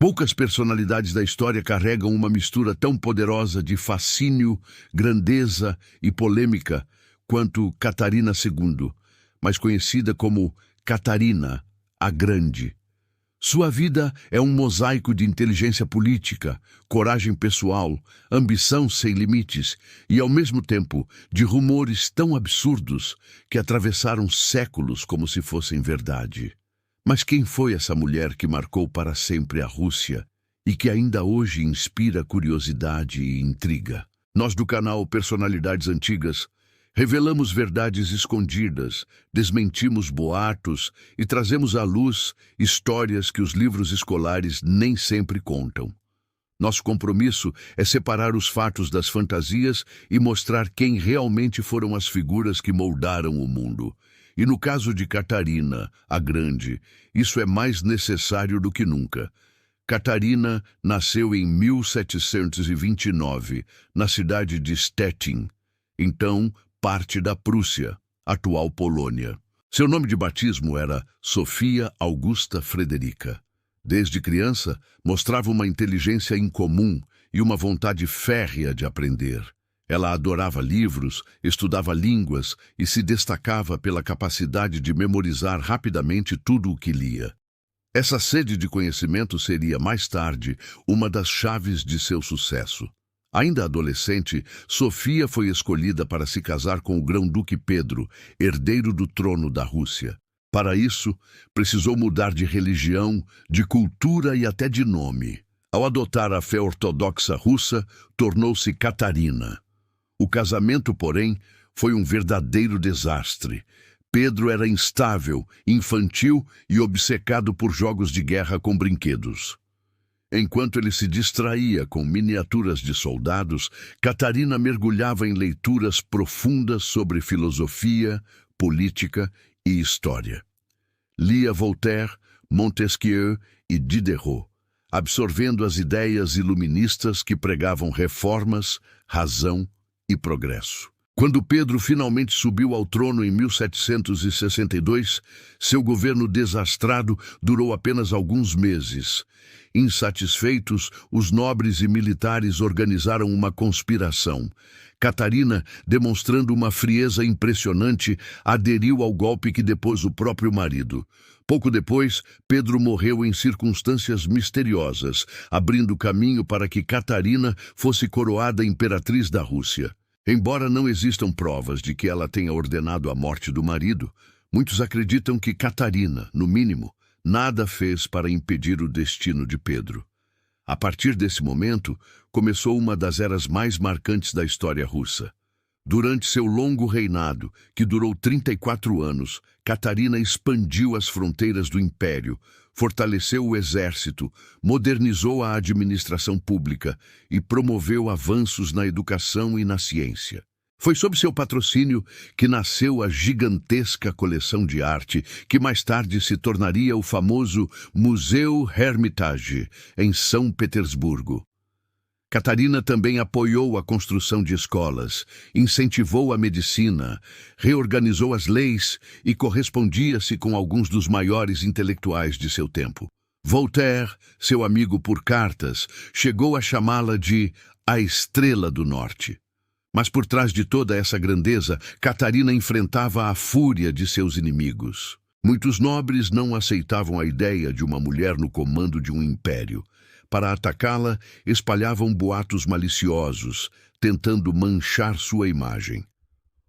Poucas personalidades da história carregam uma mistura tão poderosa de fascínio, grandeza e polêmica quanto Catarina II, mais conhecida como Catarina a Grande. Sua vida é um mosaico de inteligência política, coragem pessoal, ambição sem limites e, ao mesmo tempo, de rumores tão absurdos que atravessaram séculos como se fossem verdade. Mas quem foi essa mulher que marcou para sempre a Rússia e que ainda hoje inspira curiosidade e intriga? Nós do canal Personalidades Antigas revelamos verdades escondidas, desmentimos boatos e trazemos à luz histórias que os livros escolares nem sempre contam. Nosso compromisso é separar os fatos das fantasias e mostrar quem realmente foram as figuras que moldaram o mundo. E no caso de Catarina, a Grande, isso é mais necessário do que nunca. Catarina nasceu em 1729, na cidade de Stettin, então parte da Prússia, atual Polônia. Seu nome de batismo era Sofia Augusta Frederica. Desde criança, mostrava uma inteligência incomum e uma vontade férrea de aprender. Ela adorava livros, estudava línguas e se destacava pela capacidade de memorizar rapidamente tudo o que lia. Essa sede de conhecimento seria, mais tarde, uma das chaves de seu sucesso. Ainda adolescente, Sofia foi escolhida para se casar com o grão-duque Pedro, herdeiro do trono da Rússia. Para isso, precisou mudar de religião, de cultura e até de nome. Ao adotar a fé ortodoxa russa, tornou-se Catarina. O casamento, porém, foi um verdadeiro desastre. Pedro era instável, infantil e obcecado por jogos de guerra com brinquedos. Enquanto ele se distraía com miniaturas de soldados, Catarina mergulhava em leituras profundas sobre filosofia, política e história. Lia Voltaire, Montesquieu e Diderot, absorvendo as ideias iluministas que pregavam reformas, razão e progresso. Quando Pedro finalmente subiu ao trono em 1762, seu governo desastrado durou apenas alguns meses. Insatisfeitos, os nobres e militares organizaram uma conspiração. Catarina, demonstrando uma frieza impressionante, aderiu ao golpe que depôs o próprio marido. Pouco depois, Pedro morreu em circunstâncias misteriosas, abrindo caminho para que Catarina fosse coroada imperatriz da Rússia. Embora não existam provas de que ela tenha ordenado a morte do marido, muitos acreditam que Catarina, no mínimo, nada fez para impedir o destino de Pedro. A partir desse momento, começou uma das eras mais marcantes da história russa. Durante seu longo reinado, que durou 34 anos, Catarina expandiu as fronteiras do império, fortaleceu o exército, modernizou a administração pública e promoveu avanços na educação e na ciência. Foi sob seu patrocínio que nasceu a gigantesca coleção de arte, que mais tarde se tornaria o famoso Museu Hermitage, em São Petersburgo. Catarina também apoiou a construção de escolas, incentivou a medicina, reorganizou as leis e correspondia-se com alguns dos maiores intelectuais de seu tempo. Voltaire, seu amigo por cartas, chegou a chamá-la de a Estrela do Norte. Mas por trás de toda essa grandeza, Catarina enfrentava a fúria de seus inimigos. Muitos nobres não aceitavam a ideia de uma mulher no comando de um império. Para atacá-la, espalhavam boatos maliciosos, tentando manchar sua imagem.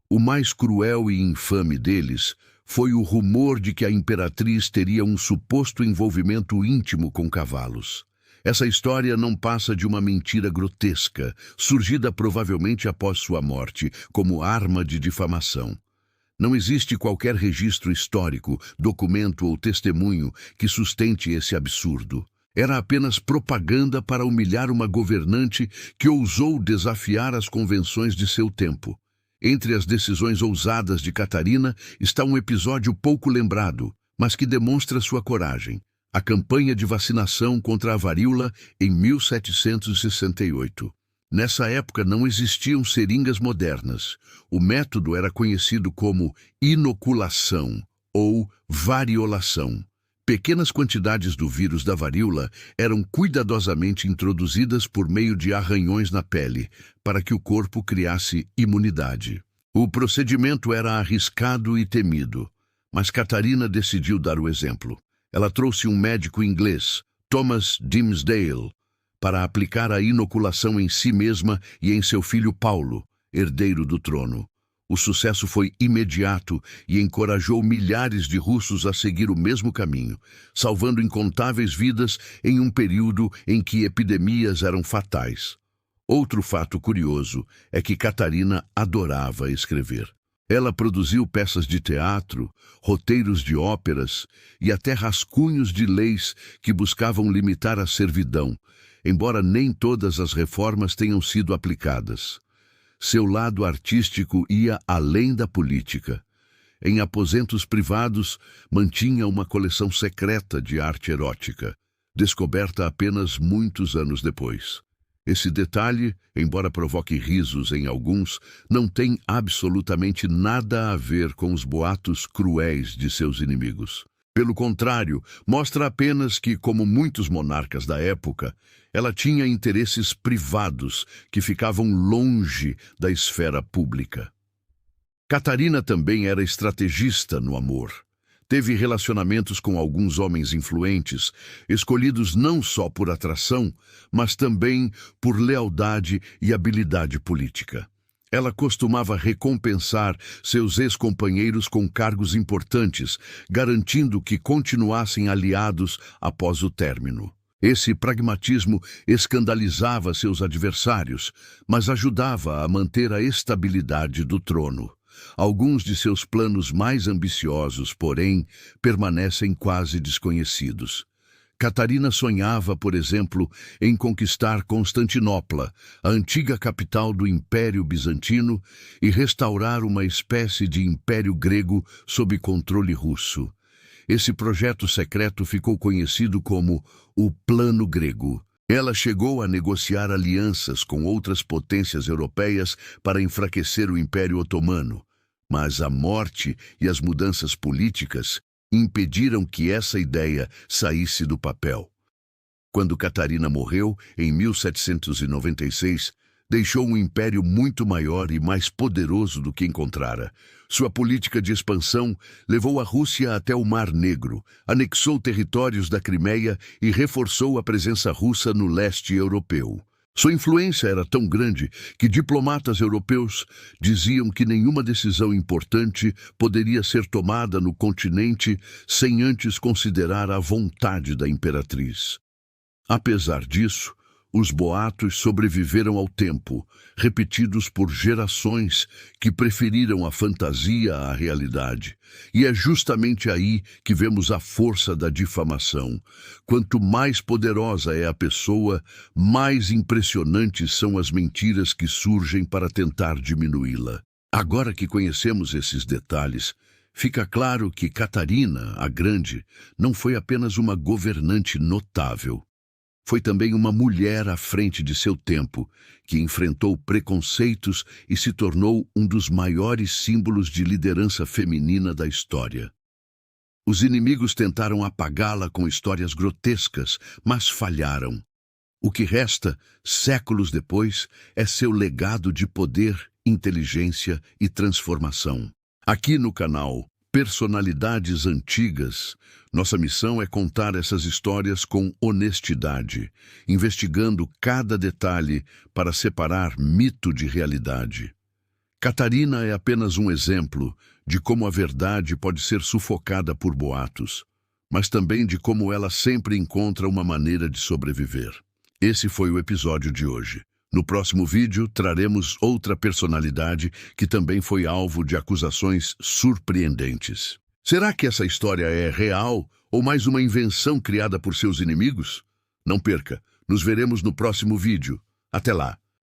O mais cruel e infame deles foi o rumor de que a imperatriz teria um suposto envolvimento íntimo com cavalos. Essa história não passa de uma mentira grotesca, surgida provavelmente após sua morte, como arma de difamação. Não existe qualquer registro histórico, documento ou testemunho que sustente esse absurdo. Era apenas propaganda para humilhar uma governante que ousou desafiar as convenções de seu tempo. Entre as decisões ousadas de Catarina está um episódio pouco lembrado, mas que demonstra sua coragem: a campanha de vacinação contra a varíola em 1768. Nessa época não existiam seringas modernas. O método era conhecido como inoculação ou variolação. Pequenas quantidades do vírus da varíola eram cuidadosamente introduzidas por meio de arranhões na pele, para que o corpo criasse imunidade. O procedimento era arriscado e temido, mas Catarina decidiu dar o exemplo. Ela trouxe um médico inglês, Thomas Dimsdale, para aplicar a inoculação em si mesma e em seu filho Paulo, herdeiro do trono. O sucesso foi imediato e encorajou milhares de russos a seguir o mesmo caminho, salvando incontáveis vidas em um período em que epidemias eram fatais. Outro fato curioso é que Catarina adorava escrever. Ela produziu peças de teatro, roteiros de óperas e até rascunhos de leis que buscavam limitar a servidão, embora nem todas as reformas tenham sido aplicadas. Seu lado artístico ia além da política. Em aposentos privados, mantinha uma coleção secreta de arte erótica, descoberta apenas muitos anos depois. Esse detalhe, embora provoque risos em alguns, não tem absolutamente nada a ver com os boatos cruéis de seus inimigos. Pelo contrário, mostra apenas que, como muitos monarcas da época, ela tinha interesses privados que ficavam longe da esfera pública. Catarina também era estrategista no amor. Teve relacionamentos com alguns homens influentes, escolhidos não só por atração, mas também por lealdade e habilidade política. Ela costumava recompensar seus ex-companheiros com cargos importantes, garantindo que continuassem aliados após o término. Esse pragmatismo escandalizava seus adversários, mas ajudava a manter a estabilidade do trono. Alguns de seus planos mais ambiciosos, porém, permanecem quase desconhecidos. Catarina sonhava, por exemplo, em conquistar Constantinopla, a antiga capital do Império Bizantino, e restaurar uma espécie de Império Grego sob controle russo. Esse projeto secreto ficou conhecido como o Plano Grego. Ela chegou a negociar alianças com outras potências europeias para enfraquecer o Império Otomano, mas a morte e as mudanças políticas impediram que essa ideia saísse do papel. Quando Catarina morreu, em 1796, deixou um império muito maior e mais poderoso do que encontrara. Sua política de expansão levou a Rússia até o Mar Negro, anexou territórios da Crimeia e reforçou a presença russa no leste europeu. Sua influência era tão grande que diplomatas europeus diziam que nenhuma decisão importante poderia ser tomada no continente sem antes considerar a vontade da imperatriz. Apesar disso, os boatos sobreviveram ao tempo, repetidos por gerações que preferiram a fantasia à realidade. E é justamente aí que vemos a força da difamação. Quanto mais poderosa é a pessoa, mais impressionantes são as mentiras que surgem para tentar diminuí-la. Agora que conhecemos esses detalhes, fica claro que Catarina, a Grande, não foi apenas uma governante notável. Foi também uma mulher à frente de seu tempo, que enfrentou preconceitos e se tornou um dos maiores símbolos de liderança feminina da história. Os inimigos tentaram apagá-la com histórias grotescas, mas falharam. O que resta, séculos depois, é seu legado de poder, inteligência e transformação. Aqui no canal Personalidades Antigas, nossa missão é contar essas histórias com honestidade, investigando cada detalhe para separar mito de realidade. Catarina é apenas um exemplo de como a verdade pode ser sufocada por boatos, mas também de como ela sempre encontra uma maneira de sobreviver. Esse foi o episódio de hoje. No próximo vídeo, traremos outra personalidade que também foi alvo de acusações surpreendentes. Será que essa história é real ou mais uma invenção criada por seus inimigos? Não perca, nos veremos no próximo vídeo. Até lá!